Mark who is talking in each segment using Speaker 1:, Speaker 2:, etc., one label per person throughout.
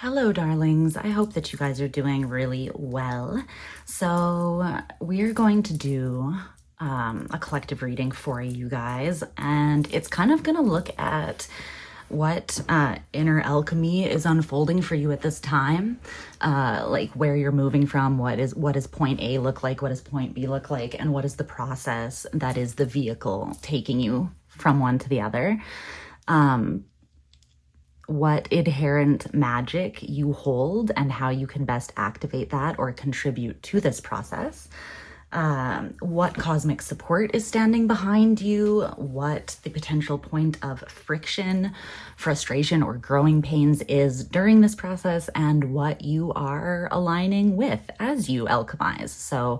Speaker 1: Hello, darlings. I hope that you guys are doing really well. So we're going to do a collective reading for you guys, and it's kind of going to look at what inner alchemy is unfolding for you at this time, like where you're moving from, what does point A look like, what does point B look like, and what is the process that is the vehicle taking you from one to the other. What inherent magic you hold and how you can best activate that or contribute to this process. What cosmic support is standing behind you, what the potential point of friction, frustration, or growing pains is during this process, and what you are aligning with as you alchemize. So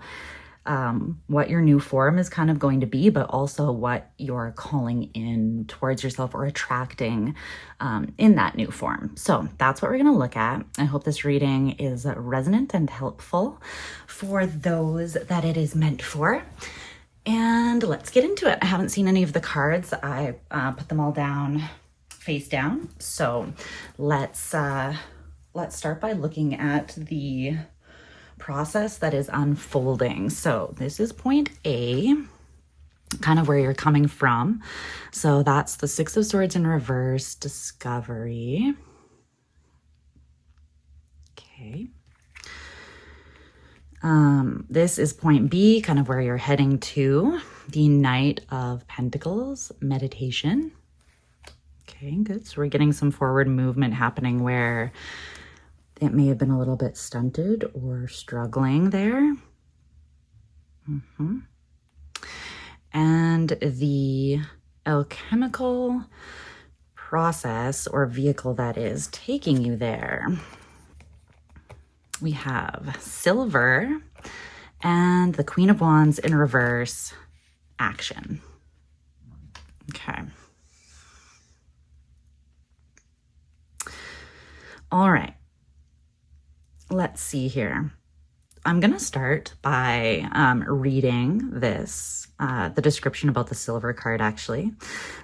Speaker 1: what your new form is kind of going to be, but also what you're calling in towards yourself or attracting in that new form. So that's what we're going to look at. I hope this reading is resonant and helpful for those that it is meant for. And let's get into it. I haven't seen any of the cards. I put them all down face down. So let's start by looking at the process that is unfolding. So this is point A, kind of where you're coming from. So that's the Six of Swords in reverse, discovery. Okay. This is point B, kind of where you're heading to, the Knight of Pentacles, meditation. Okay, good. So we're getting some forward movement happening where it may have been a little bit stunted or struggling there. And the alchemical process or vehicle that is taking you there. We have silver and the Queen of Wands in reverse, action. Okay. All right. Let's see here. I'm going to start by reading this, the description about the silver card, actually.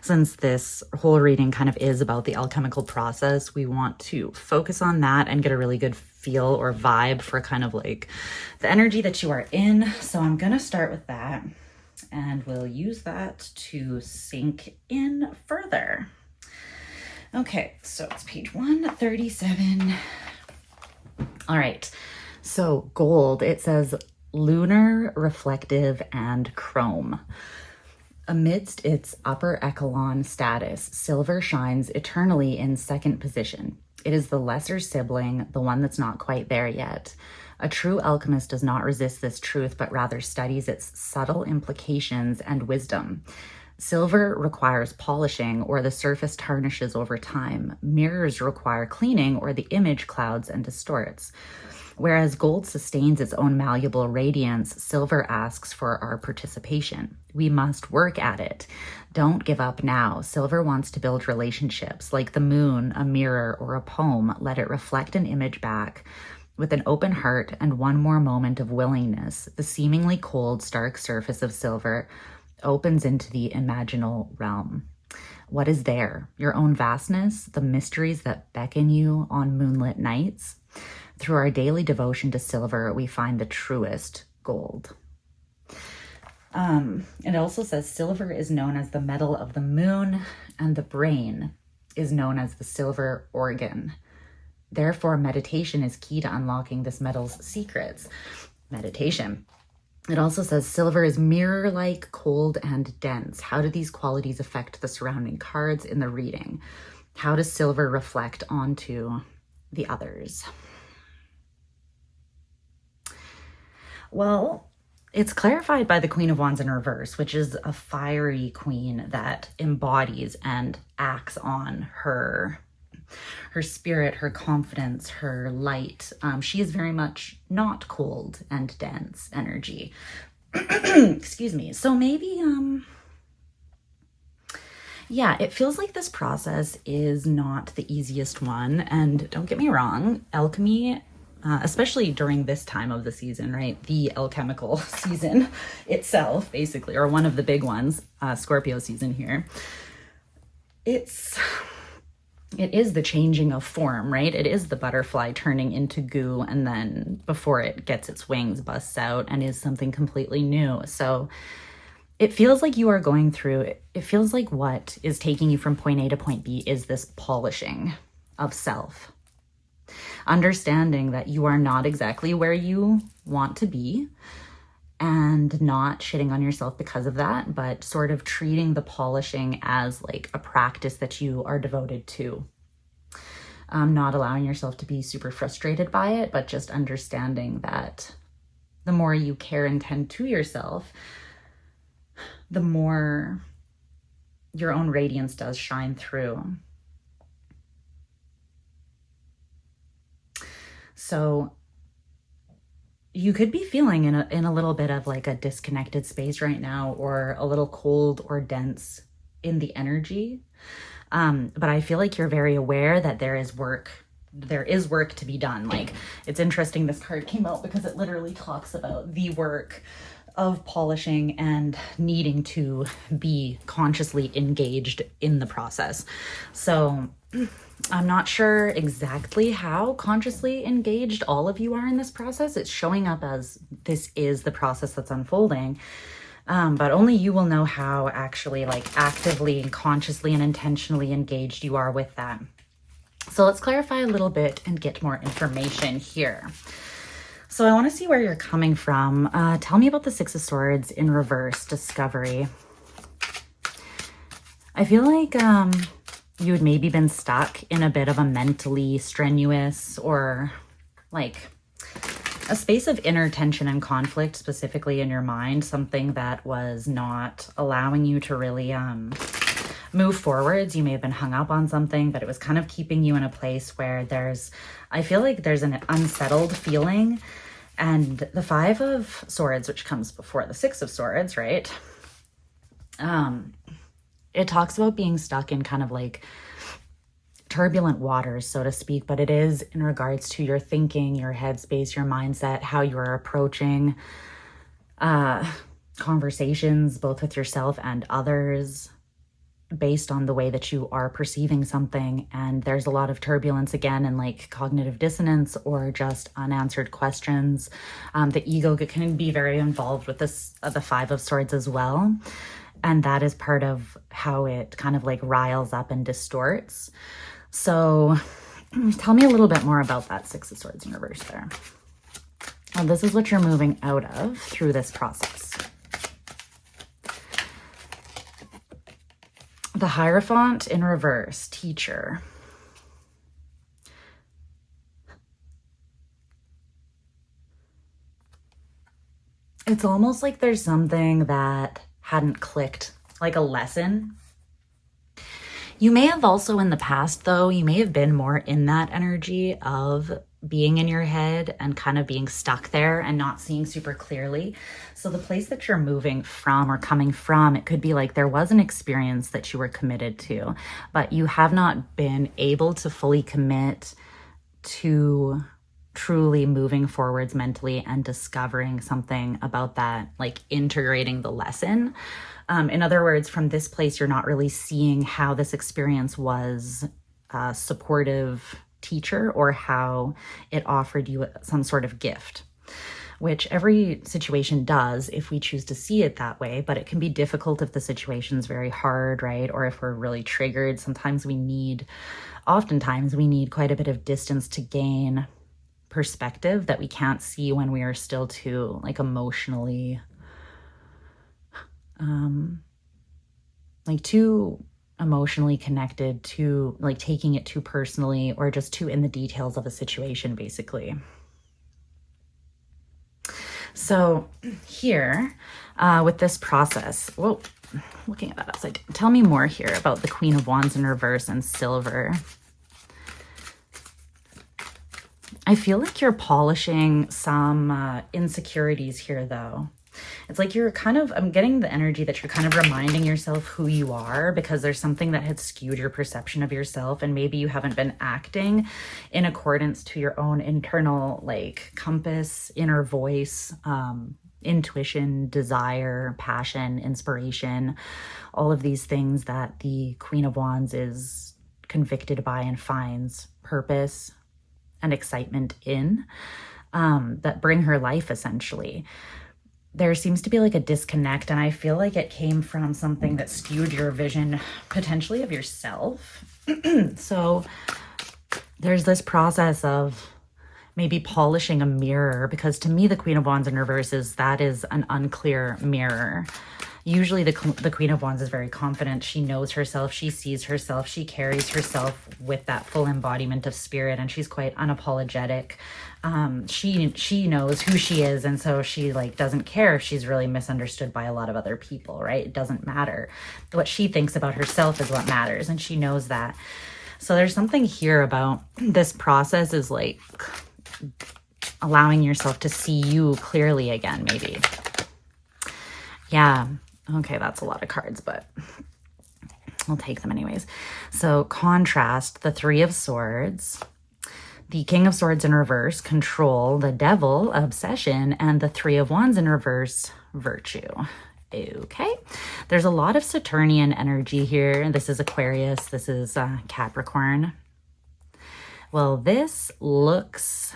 Speaker 1: Since this whole reading kind of is about the alchemical process, we want to focus on that and get a really good feel or vibe for kind of like the energy that you are in. So I'm going to start with that, and we'll use that to sink in further. Okay, so it's page 137. All right, so gold, it says lunar, reflective, and chrome. Amidst its upper echelon status, silver shines eternally in second position. It is the lesser sibling, the one that's not quite there yet. A true alchemist does not resist this truth, but rather studies its subtle implications and wisdom. Silver requires polishing, or the surface tarnishes over time. Mirrors require cleaning, or the image clouds and distorts. Whereas gold sustains its own malleable radiance, silver asks for our participation. We must work at it. Don't give up now. Silver wants to build relationships, like the moon, a mirror, or a poem. Let it reflect an image back. With an open heart and one more moment of willingness, the seemingly cold, stark surface of silver opens into the imaginal realm. What is there? Your own vastness, the mysteries that beckon you on moonlit nights. Through our daily devotion to silver, we find the truest gold. It also says silver is known as the metal of the moon, and the brain is known as the silver organ. Therefore, meditation is key to unlocking this metal's secrets. Meditation. It also says silver is mirror-like, cold, and dense. How do these qualities affect the surrounding cards in the reading? How does silver reflect onto the others? Well, it's clarified by the Queen of Wands in reverse, which is a fiery queen that embodies and acts on her spirit, her confidence, her light. She is very much not cold and dense energy. Excuse me. So maybe, yeah, it feels like this process is not the easiest one. And don't get me wrong, alchemy, especially during this time of the season, right? The alchemical season itself, basically, or one of the big ones, Scorpio season here. It's it is the changing of form, right? It is the butterfly turning into goo, and then before it gets its wings, busts out and is something completely new. So it feels like you are going through, it feels like what is taking you from point A to point B is this polishing of self. Understanding that you are not exactly where you want to be, and not shitting on yourself because of that, but sort of treating the polishing as like a practice that you are devoted to. Not allowing yourself to be super frustrated by it, but just understanding that the more you care and tend to yourself, the more your own radiance does shine through. So you could be feeling in a little bit of like a disconnected space right now, or a little cold or dense in the energy. But I feel like you're very aware that there is work to be done. Like, it's interesting this card came out because it literally talks about the work of polishing and needing to be consciously engaged in the process. So I'm not sure exactly how consciously engaged all of you are in this process. It's showing up as this is the process that's unfolding. But only you will know how actually like actively and consciously and intentionally engaged you are with that. So let's clarify a little bit and get more information here. So I want to see where you're coming from. Tell me about the Six of Swords in reverse, discovery. I feel like you had maybe been stuck in a bit of a mentally strenuous, or like a space of inner tension and conflict, specifically in your mind, something that was not allowing you to really move forwards. You may have been hung up on something, but it was kind of keeping you in a place where I feel like there's an unsettled feeling. And the Five of Swords, which comes before the Six of Swords, right? It talks about being stuck in kind of like turbulent waters, so to speak, but it is in regards to your thinking, your headspace, your mindset, how you're approaching conversations, both with yourself and others, based on the way that you are perceiving something. And there's a lot of turbulence again, and like cognitive dissonance, or just unanswered questions. The ego can be very involved with the Five of Swords as well. And that is part of how it kind of like riles up and distorts. So tell me a little bit more about that Six of Swords in reverse there. Well, this is what you're moving out of through this process. The Hierophant in reverse, teacher. It's almost like there's something that hadn't clicked, like a lesson. You may have also in the past, though, you may have been more in that energy of being in your head and kind of being stuck there and not seeing super clearly. So the place that you're moving from or coming from, it could be like there was an experience that you were committed to, but you have not been able to fully commit to truly moving forwards mentally and discovering something about that, like integrating the lesson. In other words, from this place, you're not really seeing how this experience was a supportive teacher, or how it offered you some sort of gift, which every situation does if we choose to see it that way. But it can be difficult if the situation's very hard, right? Or if we're really triggered. Oftentimes we need quite a bit of distance to gain perspective that we can't see when we are still too like emotionally too emotionally connected, to like taking it too personally, or just too in the details of a situation, basically. So here with this process, whoa, looking at that upside down, tell me more here about the Queen of Wands in reverse and silver. I feel like you're polishing some insecurities here, though. It's like I'm getting the energy that you're kind of reminding yourself who you are, because there's something that had skewed your perception of yourself, and maybe you haven't been acting in accordance to your own internal like compass, inner voice, intuition, desire, passion, inspiration, all of these things that the Queen of Wands is convicted by and finds purpose and excitement in, that bring her life essentially. There seems to be like a disconnect, and I feel like it came from something that skewed your vision potentially of yourself. So there's this process of maybe polishing a mirror, because to me the Queen of Wands in reverse is an unclear mirror. Usually the Queen of Wands is very confident. She knows herself, she sees herself, she carries herself with that full embodiment of spirit, and she's quite unapologetic. She knows who she is, and so she like doesn't care if she's really misunderstood by a lot of other people, right? It doesn't matter. What she thinks about herself is what matters, and she knows that. So there's something here about this process is like allowing yourself to see you clearly again, maybe. Yeah. Okay, that's a lot of cards, but I'll take them anyways. So contrast the Three of Swords, the King of Swords in reverse, control, the Devil, obsession, and the Three of Wands in reverse, virtue. Okay, there's a lot of Saturnian energy here. This is Aquarius, this is Capricorn. Well, this looks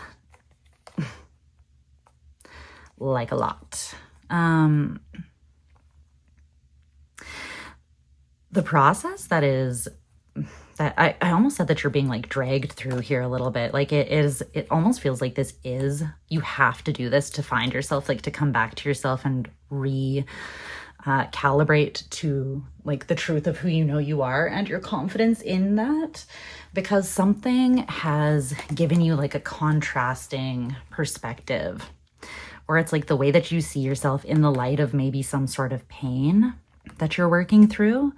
Speaker 1: like a lot. The process that I almost said that you're being like dragged through here a little bit. Like it almost feels like you have to do this to find yourself, like to come back to yourself and calibrate to like the truth of who you know you are and your confidence in that, because something has given you like a contrasting perspective, or it's like the way that you see yourself in the light of maybe some sort of pain that you're working through.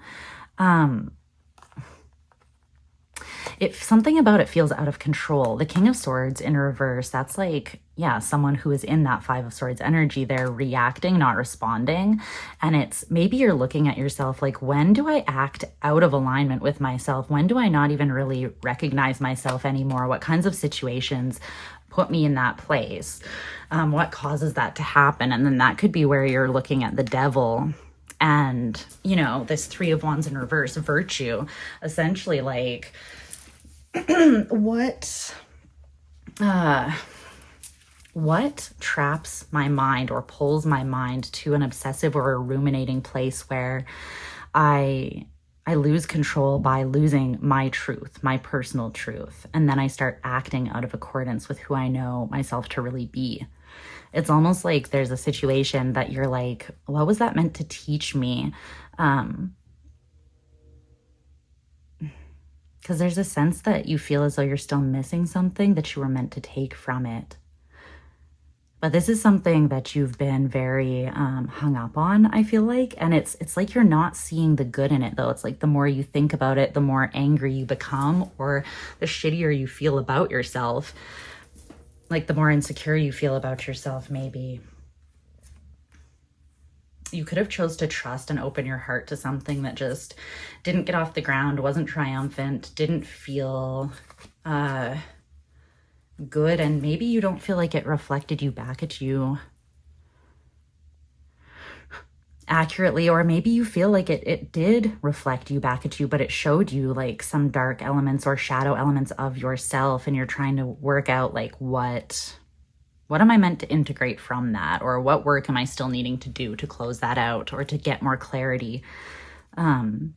Speaker 1: If something about it feels out of control. The King of Swords in reverse, that's like, yeah, someone who is in that Five of Swords energy. They're reacting, not responding. And it's maybe you're looking at yourself like, when do I act out of alignment with myself? When do I not even really recognize myself anymore? What kinds of situations put me in that place? What causes that to happen? And then that could be where you're looking at the Devil and, you know, this Three of Wands in reverse, virtue, essentially like, what traps my mind or pulls my mind to an obsessive or a ruminating place where I lose control by losing my truth, my personal truth, and then I start acting out of accordance with who I know myself to really be. It's almost like there's a situation that you're like, what was that meant to teach me? Because there's a sense that you feel as though you're still missing something that you were meant to take from it. But this is something that you've been very hung up on, I feel like. And it's like you're not seeing the good in it, though. It's like the more you think about it, the more angry you become, or the shittier you feel about yourself. Like the more insecure you feel about yourself, maybe. You could have chose to trust and open your heart to something that just didn't get off the ground, wasn't triumphant, didn't feel good, and maybe you don't feel like it reflected you back at you accurately, or maybe you feel like it did reflect you back at you, but it showed you like some dark elements or shadow elements of yourself, and you're trying to work out like what am I meant to integrate from that, or what work am I still needing to do to close that out or to get more clarity and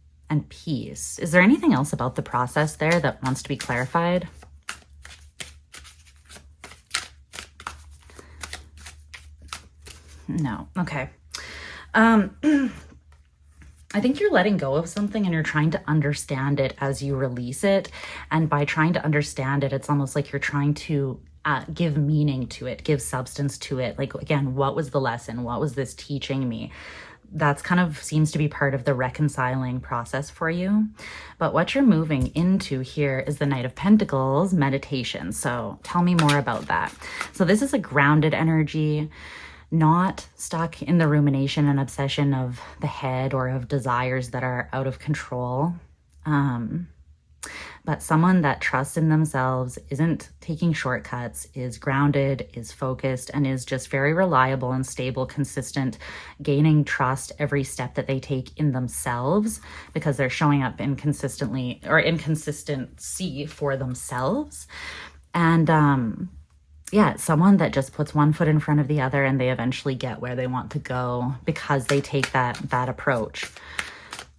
Speaker 1: peace. Is there anything else about the process there that wants to be clarified? No. Okay. I think you're letting go of something and you're trying to understand it as you release it. And by trying to understand it, it's almost like you're trying to give meaning to it, give substance to it. Like, again, what was the lesson? What was this teaching me? That's kind of seems to be part of the reconciling process for you. But what you're moving into here is the Knight of Pentacles meditation. So tell me more about that. So this is a grounded energy, not stuck in the rumination and obsession of the head or of desires that are out of control. But someone that trusts in themselves, isn't taking shortcuts, is grounded, is focused, and is just very reliable and stable, consistent, gaining trust every step that they take in themselves because they're showing up inconsistently or inconsistency for themselves. And yeah, someone that just puts one foot in front of the other and they eventually get where they want to go because they take that approach.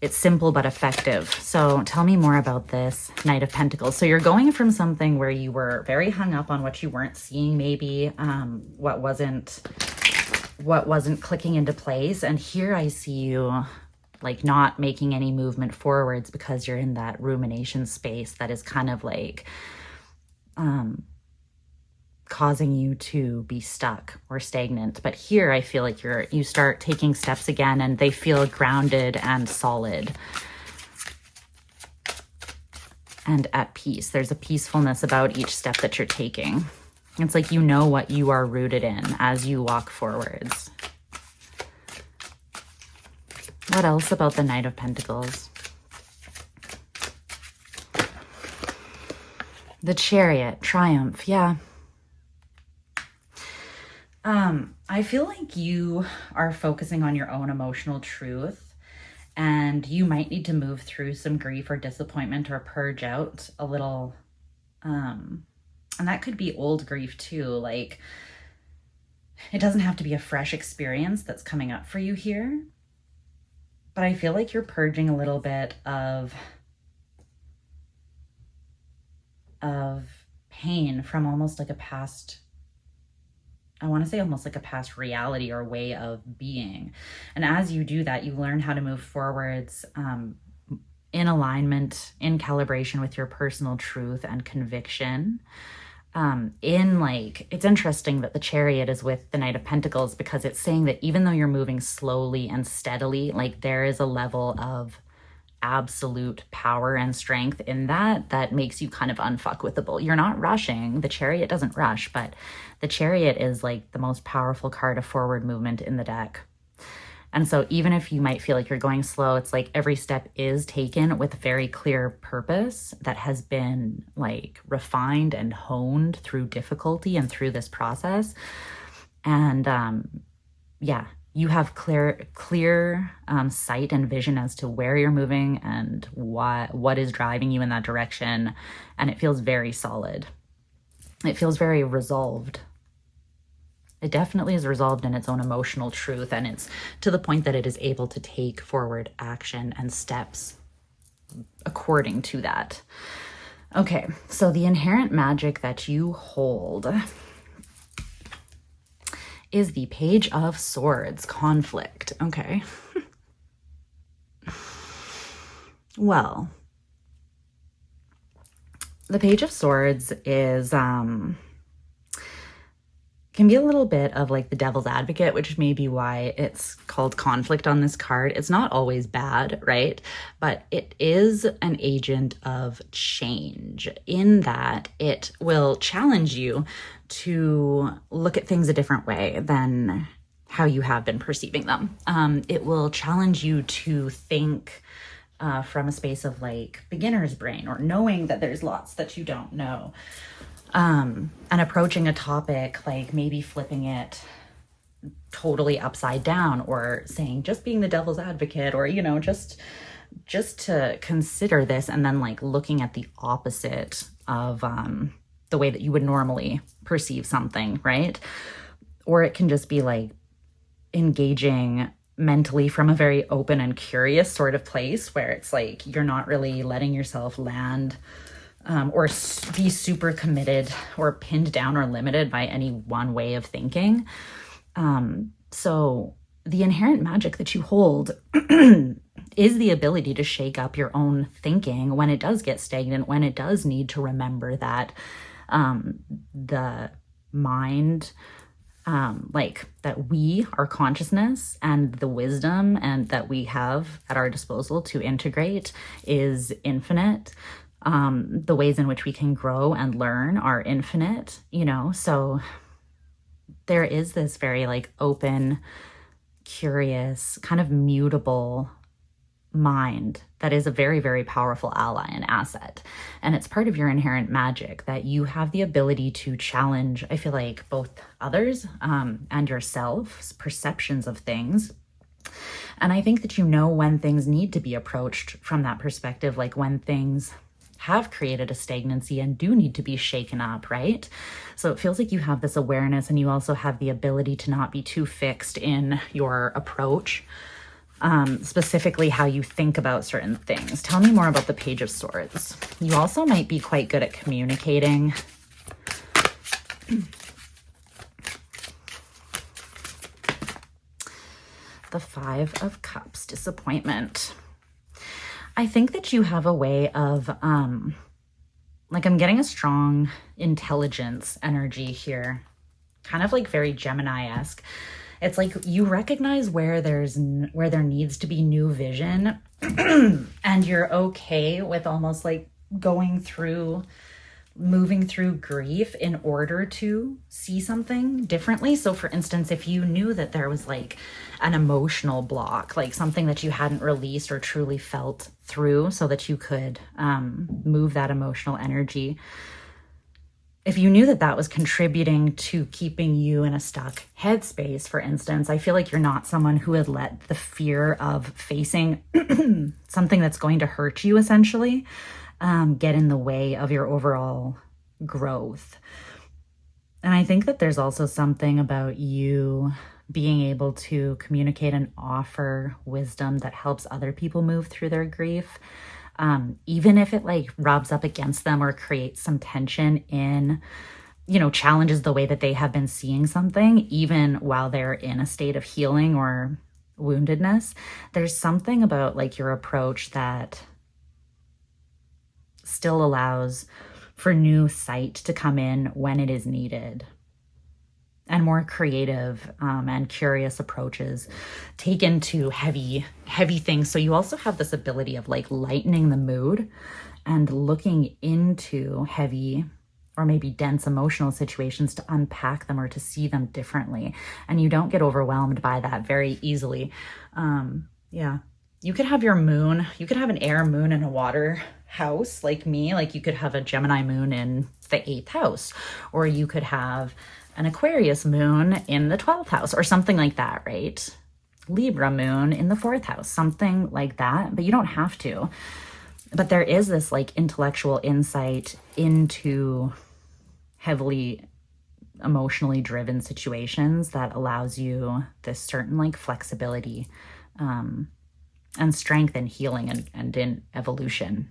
Speaker 1: It's simple but effective. So tell me more about this Knight of Pentacles. So you're going from something where you were very hung up on what you weren't seeing, maybe what wasn't clicking into place. And here I see you like not making any movement forwards because you're in that rumination space that is kind of like causing you to be stuck or stagnant. But here I feel like you start taking steps again and they feel grounded and solid and at peace. There's a peacefulness about each step that you're taking. It's like you know what you are rooted in as you walk forwards. What else about the Knight of Pentacles? The Chariot, triumph, yeah. I feel like you are focusing on your own emotional truth and you might need to move through some grief or disappointment or purge out a little. And that could be old grief too. Like it doesn't have to be a fresh experience that's coming up for you here. But I feel like you're purging a little bit of pain from almost like a past, I want to say almost like a past reality or way of being. And as you do that, you learn how to move forwards in alignment, in calibration with your personal truth and conviction. It's interesting that the Chariot is with the Knight of Pentacles because it's saying that even though you're moving slowly and steadily, like there is a level of absolute power and strength in that makes you kind of unfuckwithable. You're not rushing. The Chariot doesn't rush, but the Chariot is like the most powerful card of forward movement in the deck. And so even if you might feel like you're going slow, it's like every step is taken with very clear purpose that has been like refined and honed through difficulty and through this process. And yeah, you have clear sight and vision as to where you're moving and what is driving you in that direction. And it feels very solid. It feels very resolved. It definitely is resolved in its own emotional truth, and it's to the point that it is able to take forward action and steps according to that. Okay, so the inherent magic that you hold is the Page of Swords, conflict. Okay. Well, the Page of Swords is can be a little bit of like the devil's advocate, which may be why it's called conflict on this card. It's not always bad, right? But it is an agent of change in that it will challenge you to look at things a different way than how you have been perceiving them. It will challenge you to think from a space of like beginner's brain or knowing that there's lots that you don't know. And approaching a topic, like maybe flipping it totally upside down or saying, just being the devil's advocate, or, you know, just to consider this and then like looking at the opposite of the way that you would normally perceive something, right? Or it can just be like engaging mentally from a very open and curious sort of place where it's like you're not really letting yourself land or be super committed or pinned down or limited by any one way of thinking. So the inherent magic that you hold is the ability to shake up your own thinking when it does get stagnant, when it does need to remember that the mind, like that we, our consciousness and the wisdom and that we have at our disposal to integrate is infinite. The ways in which we can grow and learn are infinite, you know, so there is this very like open, curious, kind of mutable mind that is a very, very powerful ally and asset. And it's part of your inherent magic that you have the ability to challenge, I feel like, both others and yourself's perceptions of things. And I think that you know when things need to be approached from that perspective, like when things have created a stagnancy and do need to be shaken up, right? So it feels like you have this awareness, and you also have the ability to not be too fixed in your approach, specifically how you think about certain things. Tell me more about the Page of Swords. You also might be quite good at communicating. The Five of Cups, disappointment. I think that you have a way of, like, I'm getting a strong intelligence energy here, kind of like very Gemini-esque. It's like you recognize where there needs to be new vision, and you're okay with almost like moving through grief in order to see something differently. So for instance, if you knew that there was like an emotional block, like something that you hadn't released or truly felt through so that you could move that emotional energy, if you knew that that was contributing to keeping you in a stuck headspace, for instance, I feel like you're not someone who would let the fear of facing something that's going to hurt you, essentially, get in the way of your overall growth. And I think that there's also something about you being able to communicate and offer wisdom that helps other people move through their grief, even if it like rubs up against them or creates some tension in, you know, challenges the way that they have been seeing something, even while they're in a state of healing or woundedness. There's something about like your approach that still allows for new sight to come in when it is needed, and more creative and curious approaches taken to heavy things. So you also have this ability of like lightening the mood and looking into heavy or maybe dense emotional situations to unpack them or to see them differently. And you don't get overwhelmed by that very easily. Yeah. You could have your moon, you could have an air moon in a water house like me, like you could have a Gemini moon in the 8th house, or you could have an Aquarius moon in the 12th house or something like that, right? Libra moon in the 4th house, something like that, but you don't have to. But there is this like intellectual insight into heavily emotionally driven situations that allows you this certain like flexibility and strength and healing and in evolution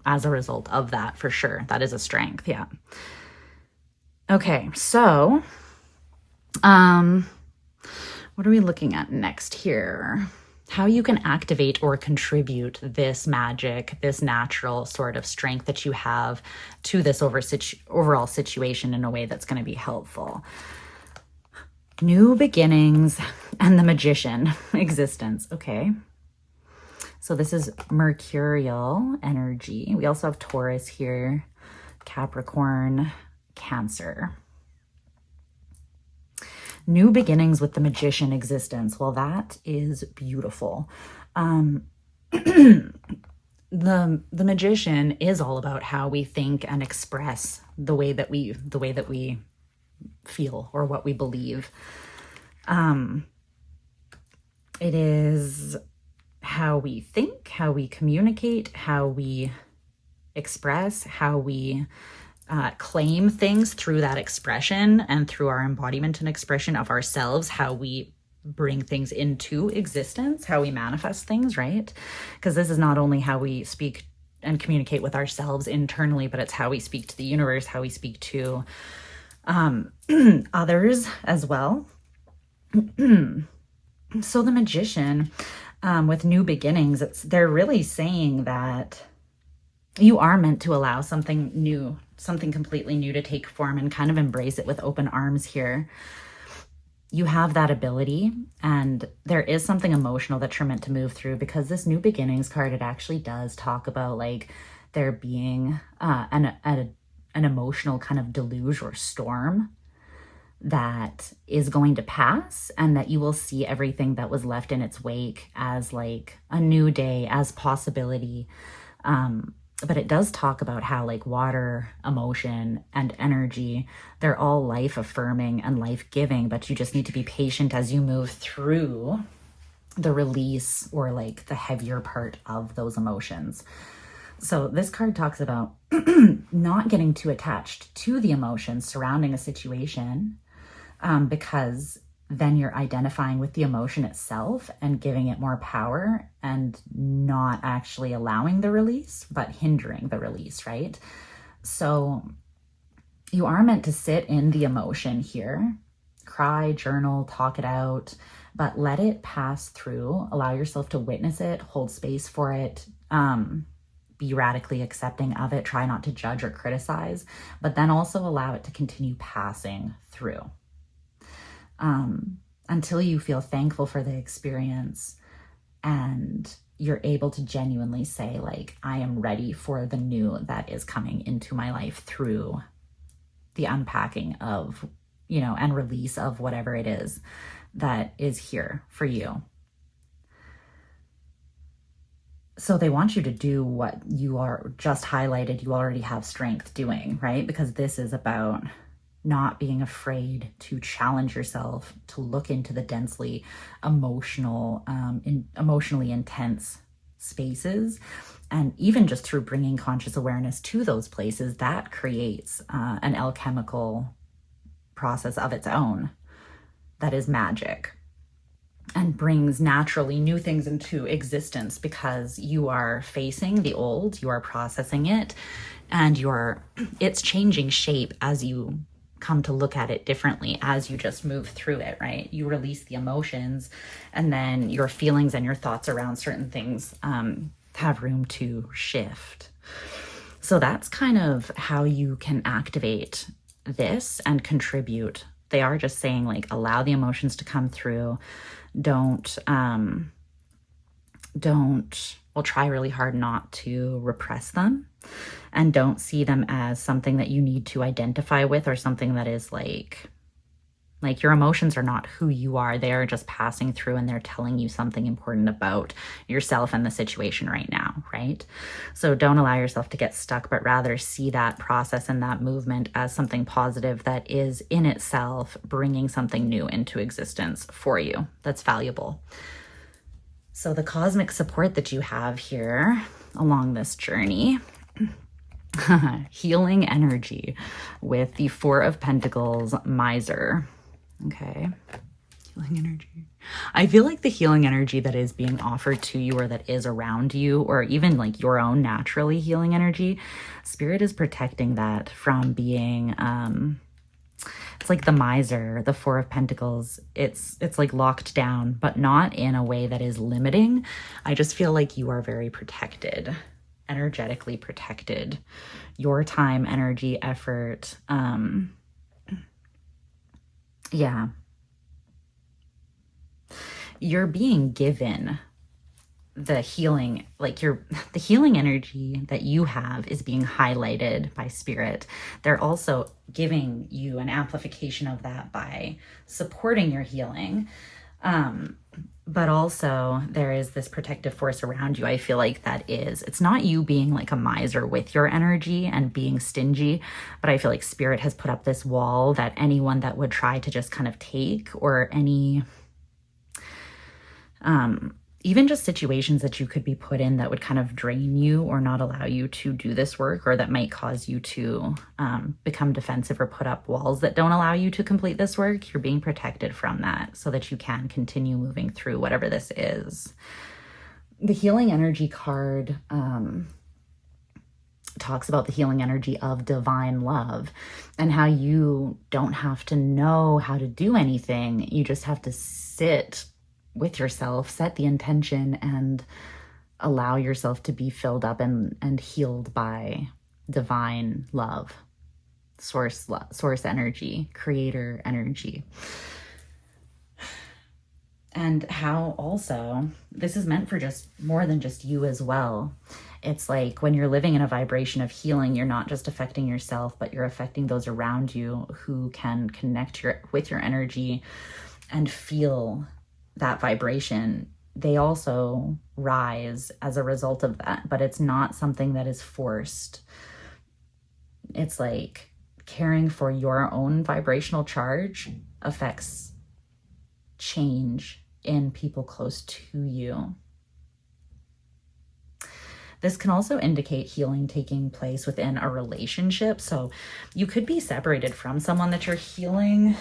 Speaker 1: as a result of that, for sure. That is a strength, yeah. Okay, so what are we looking at next here? How you can activate or contribute this magic, this natural sort of strength that you have to this overall situation in a way that's going to be helpful. New beginnings and the Magician existence. Okay. So this is Mercurial energy. We also have Taurus here, Capricorn, Cancer. New beginnings with the Magician existence. Well, that is beautiful. The Magician is all about how we think and express the way that we feel or what we believe. It is how we think, how we communicate, how we express, how we claim things through that expression and through our embodiment and expression of ourselves, how we bring things into existence, how we manifest things, right? Because this is not only how we speak and communicate with ourselves internally, but it's how we speak to the universe, how we speak to others as well. So the Magician, with new beginnings, they're really saying that you are meant to allow something new, something completely new to take form and kind of embrace it with open arms here. You have that ability, and there is something emotional that you're meant to move through, because this new beginnings card, it actually does talk about like there being an emotional kind of deluge or storm that is going to pass, and that you will see everything that was left in its wake as like a new day, as possibility. But it does talk about how like water, emotion, and energy, they're all life affirming and life giving, but you just need to be patient as you move through the release or like the heavier part of those emotions. So this card talks about not getting too attached to the emotions surrounding a situation, because then you're identifying with the emotion itself and giving it more power and not actually allowing the release, but hindering the release, right? So you are meant to sit in the emotion here, cry, journal, talk it out, but let it pass through. Allow yourself to witness it, hold space for it, be radically accepting of it, try not to judge or criticize, but then also allow it to continue passing through. Until you feel thankful for the experience and you're able to genuinely say, like, I am ready for the new that is coming into my life through the unpacking of, you know, and release of whatever it is that is here for you. So they want you to do what you are just highlighted, you already have strength doing, right? Because this is about not being afraid to challenge yourself, to look into the densely emotionally intense spaces. And even just through bringing conscious awareness to those places, that creates an alchemical process of its own that is magic and brings naturally new things into existence, because you are facing the old, you are processing it, and it's changing shape as you come to look at it differently, as you just move through it, right? You release the emotions, and then your feelings and your thoughts around certain things have room to shift. So that's kind of how you can activate this and contribute. They are just saying, like, allow the emotions to come through. Try really hard not to repress them, and don't see them as something that you need to identify with, or something that is like your emotions are not who you are. They are just passing through, and they're telling you something important about yourself and the situation right now, right? So don't allow yourself to get stuck, but rather see that process and that movement as something positive that is in itself bringing something new into existence for you that's valuable. So the cosmic support that you have here along this journey, healing energy with the Four of Pentacles, Miser. Okay, healing energy. I feel like the healing energy that is being offered to you, or that is around you, or even like your own naturally healing energy, Spirit is protecting that from being it's like the Miser, the Four of Pentacles. It's like locked down, but not in a way that is limiting. I just feel like you are very protected, energetically protected. Your time, energy, effort. Yeah. You're being given the healing, like the healing energy that you have is being highlighted by Spirit. They're also giving you an amplification of that by supporting your healing. But also there is this protective force around you. I feel like it's not you being like a miser with your energy and being stingy, but I feel like Spirit has put up this wall that anyone that would try to just kind of take, or any, even just situations that you could be put in that would kind of drain you or not allow you to do this work, or that might cause you to become defensive or put up walls that don't allow you to complete this work. You're being protected from that so that you can continue moving through whatever this is. The healing energy card talks about the healing energy of divine love, and how you don't have to know how to do anything. You just have to sit with yourself, set the intention, and allow yourself to be filled up and healed by divine love, source energy, creator energy. And how also this is meant for just more than just you as well. It's like when you're living in a vibration of healing, you're not just affecting yourself, but you're affecting those around you who can connect with your energy and feel that vibration. They also rise as a result of that, but it's not something that is forced. It's like caring for your own vibrational charge affects change in people close to you. This can also indicate healing taking place within a relationship. So you could be separated from someone that you're healing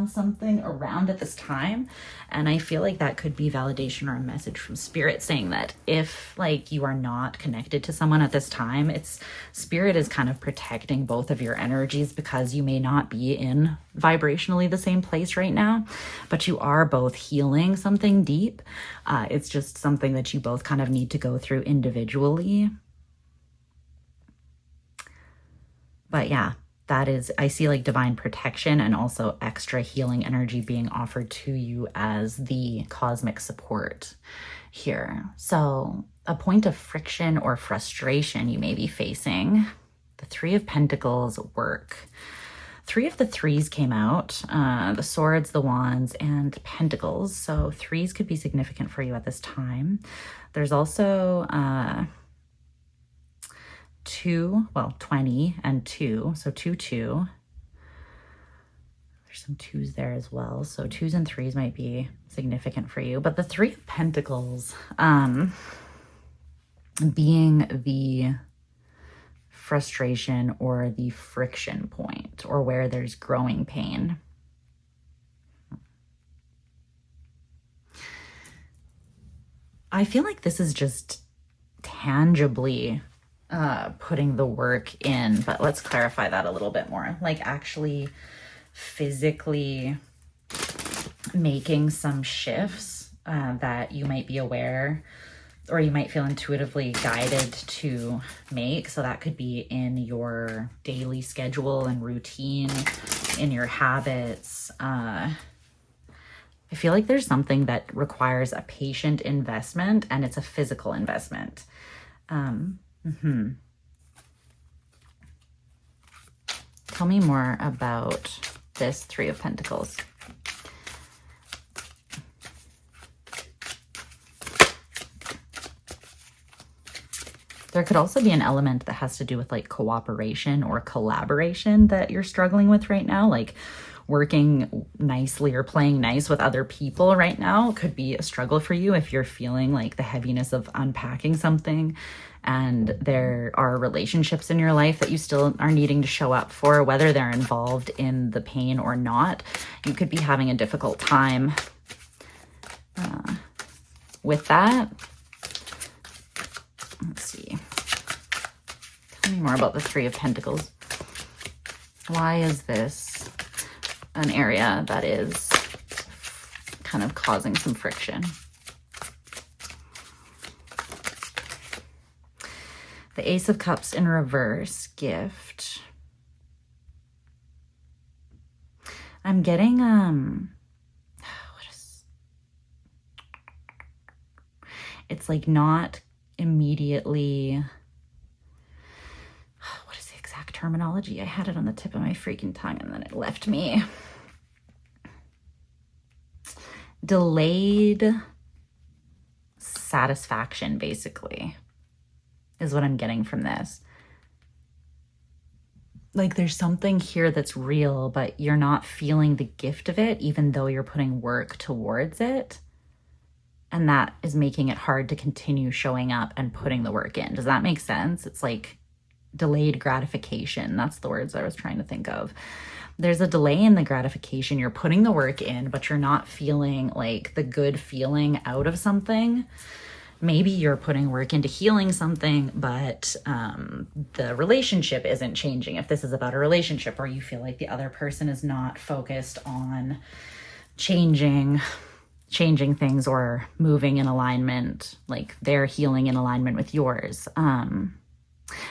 Speaker 1: something around at this time. And I feel like that could be validation or a message from spirit saying that if like you are not connected to someone at this time, it's spirit is kind of protecting both of your energies because you may not be in vibrationally the same place right now, but you are both healing something deep. It's just something that you both kind of need to go through individually. But yeah, that is, I see like divine protection and also extra healing energy being offered to you as the cosmic support here. So a point of friction or frustration you may be facing. The Three of Pentacles work. Three of the threes came out, the swords, the wands, and pentacles. So threes could be significant for you at this time. There's also 20 and 2. So 2, 2. There's some 2s there as well. So 2s and 3s might be significant for you. But the Three of Pentacles being the frustration or the friction point or where there's growing pain. I feel like this is just tangibly putting the work in, but let's clarify that a little bit more. Like actually physically making some shifts that you might be aware or you might feel intuitively guided to make. So that could be in your daily schedule and routine, in your habits. I feel like there's something that requires a patient investment and it's a physical investment. Tell me more about this Three of Pentacles. There could also be an element that has to do with like cooperation or collaboration that you're struggling with right now, like working nicely or playing nice with other people right now could be a struggle for you if you're feeling like the heaviness of unpacking something and there are relationships in your life that you still are needing to show up for, whether they're involved in the pain or not. You could be having a difficult time with that. Let's see. Tell me more about the Three of Pentacles. Why is this an area that is kind of causing some friction? The Ace of Cups in reverse, gift. I'm getting, it's like not immediately, what is the exact terminology? I had it on the tip of my freaking tongue and then it left me. Delayed satisfaction, basically, is what I'm getting from this. Like there's something here that's real, but you're not feeling the gift of it, even though you're putting work towards it. And that is making it hard to continue showing up and putting the work in. Does that make sense? It's like delayed gratification. That's the words I was trying to think of. There's a delay in the gratification. You're putting the work in, but you're not feeling like the good feeling out of something. Maybe you're putting work into healing something, but the relationship isn't changing. If this is about a relationship or you feel like the other person is not focused on changing things or moving in alignment, like they're healing in alignment with yours.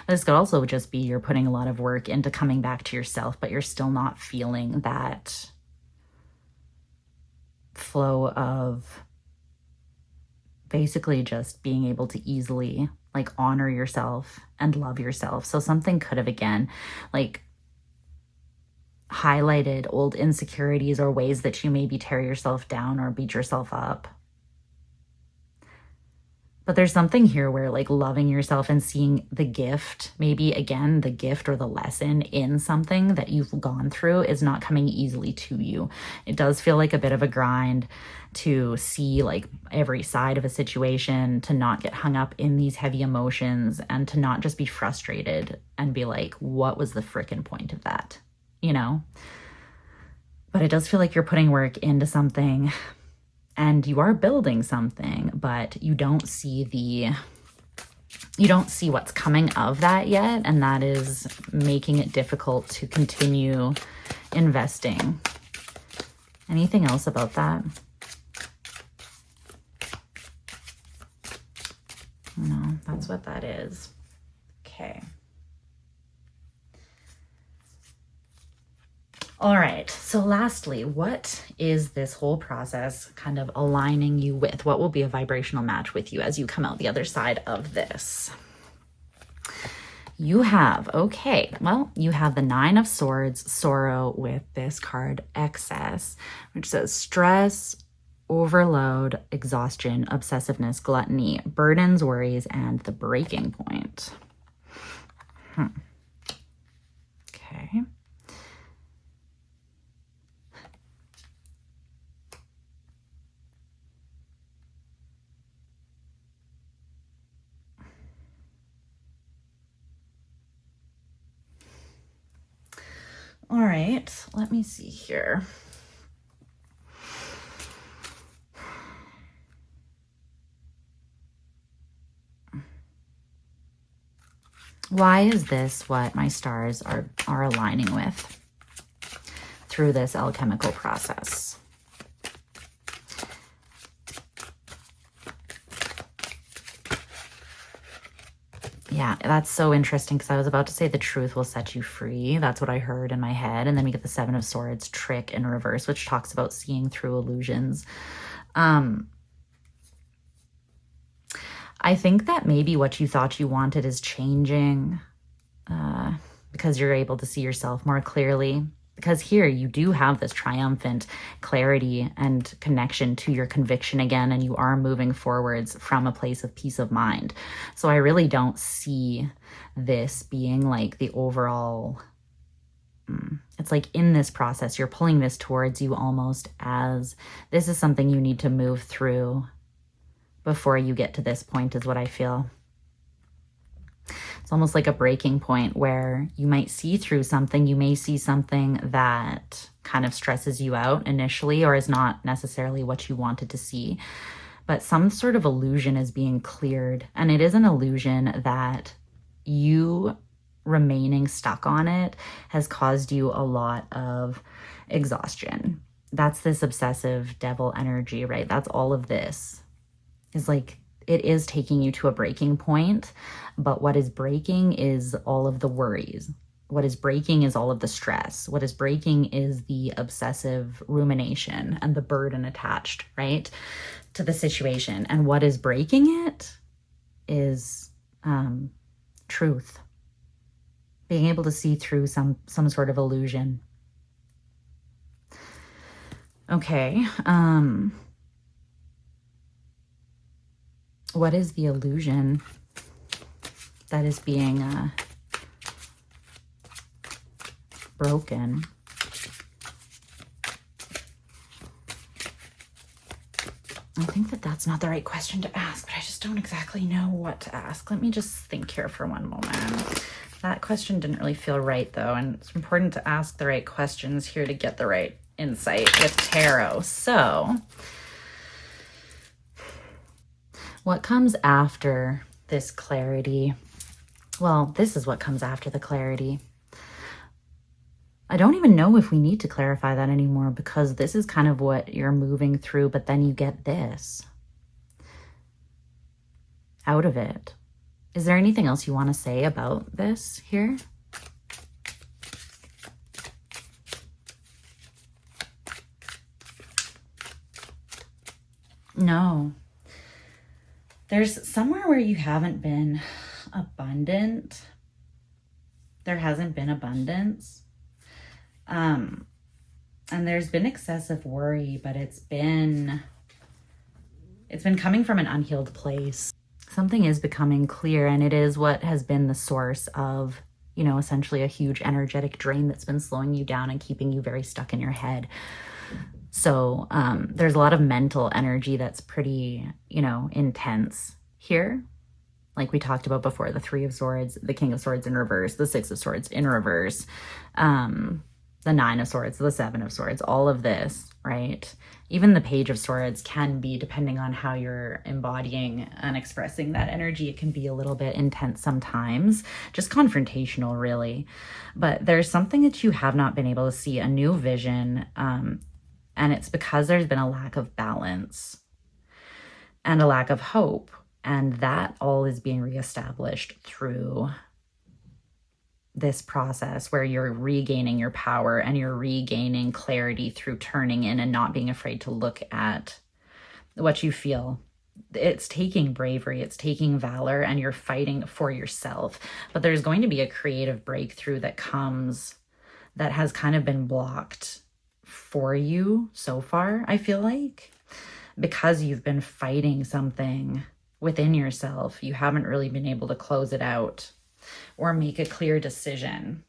Speaker 1: This could also just be you're putting a lot of work into coming back to yourself, but you're still not feeling that flow of basically just being able to easily like honor yourself and love yourself. So something could have, again, like highlighted old insecurities or ways that you maybe tear yourself down or beat yourself up. But there's something here where like loving yourself and seeing the gift, maybe again, the gift or the lesson in something that you've gone through is not coming easily to you. It does feel like a bit of a grind to see like every side of a situation, to not get hung up in these heavy emotions, and to not just be frustrated and be like, what was the frickin' point of that? You know? But it does feel like you're putting work into something and you are building something, but you don't see what's coming of that yet, and that is making it difficult to continue investing. Anything else about that? No, that's what that is. Okay. All right, so lastly, what is this whole process kind of aligning you with? What will be a vibrational match with you as you come out the other side of this? You have, you have the Nine of Swords, sorrow, with this card, excess, which says stress, overload, exhaustion, obsessiveness, gluttony, burdens, worries, and the breaking point. Okay. All right, let me see here. Why is this what my stars are aligning with through this alchemical process? Yeah, that's so interesting, because I was about to say the truth will set you free. That's what I heard in my head. And then we get the Seven of Swords, trick in reverse, which talks about seeing through illusions. I think that maybe what you thought you wanted is changing because you're able to see yourself more clearly. Because here you do have this triumphant clarity and connection to your conviction again, and you are moving forwards from a place of peace of mind. So I really don't see this being like the overall, it's like in this process, you're pulling this towards you almost as this is something you need to move through before you get to this point, is what I feel. It's almost like a breaking point where you might see through something. You may see something that kind of stresses you out initially or is not necessarily what you wanted to see. But some sort of illusion is being cleared. And it is an illusion that you remaining stuck on it has caused you a lot of exhaustion. That's this obsessive devil energy, right? That's all of this. Is like, it is taking you to a breaking point, but what is breaking is all of the worries. What is breaking is all of the stress. What is breaking is the obsessive rumination and the burden attached, right, to the situation. And what is breaking it is truth. Being able to see through some sort of illusion. Okay. What is the illusion that is being broken? I think that that's not the right question to ask, but I just don't exactly know what to ask. Let me just think here for one moment. That question didn't really feel right, though, and it's important to ask the right questions here to get the right insight with tarot. So what comes after this clarity? Well, this is what comes after the clarity. I don't even know if we need to clarify that anymore, because this is kind of what you're moving through, but then you get this out of it. Is there anything else you want to say about this here? No. There's somewhere where you haven't been abundant. There hasn't been abundance. And there's been excessive worry, but it's been coming from an unhealed place. Something is becoming clear, and it is what has been the source of, you know, essentially a huge energetic drain that's been slowing you down and keeping you very stuck in your head. So there's a lot of mental energy that's pretty, you know, intense here. Like we talked about before, the Three of Swords, the King of Swords in reverse, the Six of Swords in reverse, the Nine of Swords, the Seven of Swords, all of this, right? Even the Page of Swords can be, depending on how you're embodying and expressing that energy, it can be a little bit intense sometimes, just confrontational, really. But there's something that you have not been able to see, a new vision, and it's because there's been a lack of balance and a lack of hope. And that all is being reestablished through this process where you're regaining your power and you're regaining clarity through turning in and not being afraid to look at what you feel. It's taking bravery, it's taking valor, and you're fighting for yourself. But there's going to be a creative breakthrough that comes that has kind of been blocked for you so far, I feel like, because you've been fighting something within yourself. You haven't really been able to close it out or make a clear decision.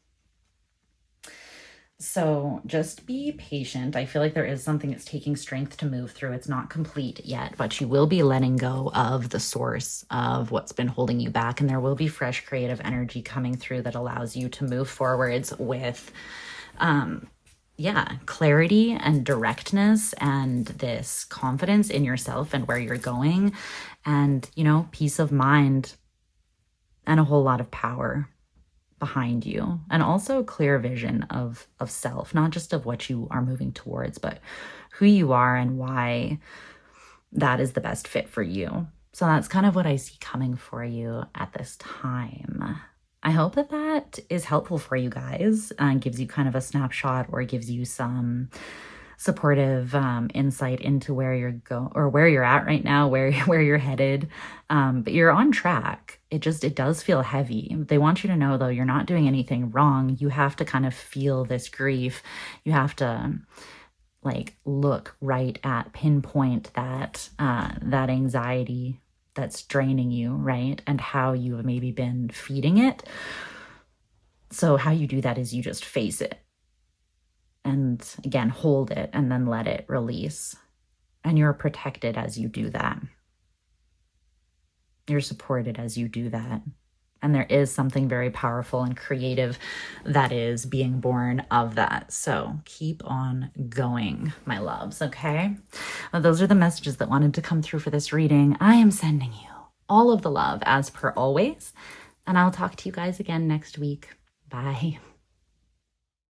Speaker 1: So just be patient. I feel like there is something that's taking strength to move through. It's not complete yet, but you will be letting go of the source of what's been holding you back. And there will be fresh creative energy coming through that allows you to move forwards with, clarity and directness and this confidence in yourself and where you're going, and, you know, peace of mind and a whole lot of power behind you, and also a clear vision of self, not just of what you are moving towards, but who you are and why that is the best fit for you. So that's kind of what I see coming for you at this time. I hope that that is helpful for you guys and gives you kind of a snapshot or gives you some supportive insight into where you're going or where you're at right now, where you're headed. But you're on track. It does feel heavy. They want you to know, though, you're not doing anything wrong. You have to kind of feel this grief. You have to look right at, pinpoint that anxiety that's draining you, right? And how you have maybe been feeding it. So how you do that is you just face it. And again, hold it and then let it release. And you're protected as you do that. You're supported as you do that. And there is something very powerful and creative that is being born of that. So keep on going, my loves, okay? Well, those are the messages that wanted to come through for this reading. I am sending you all of the love as per always. And I'll talk to you guys again next week. Bye.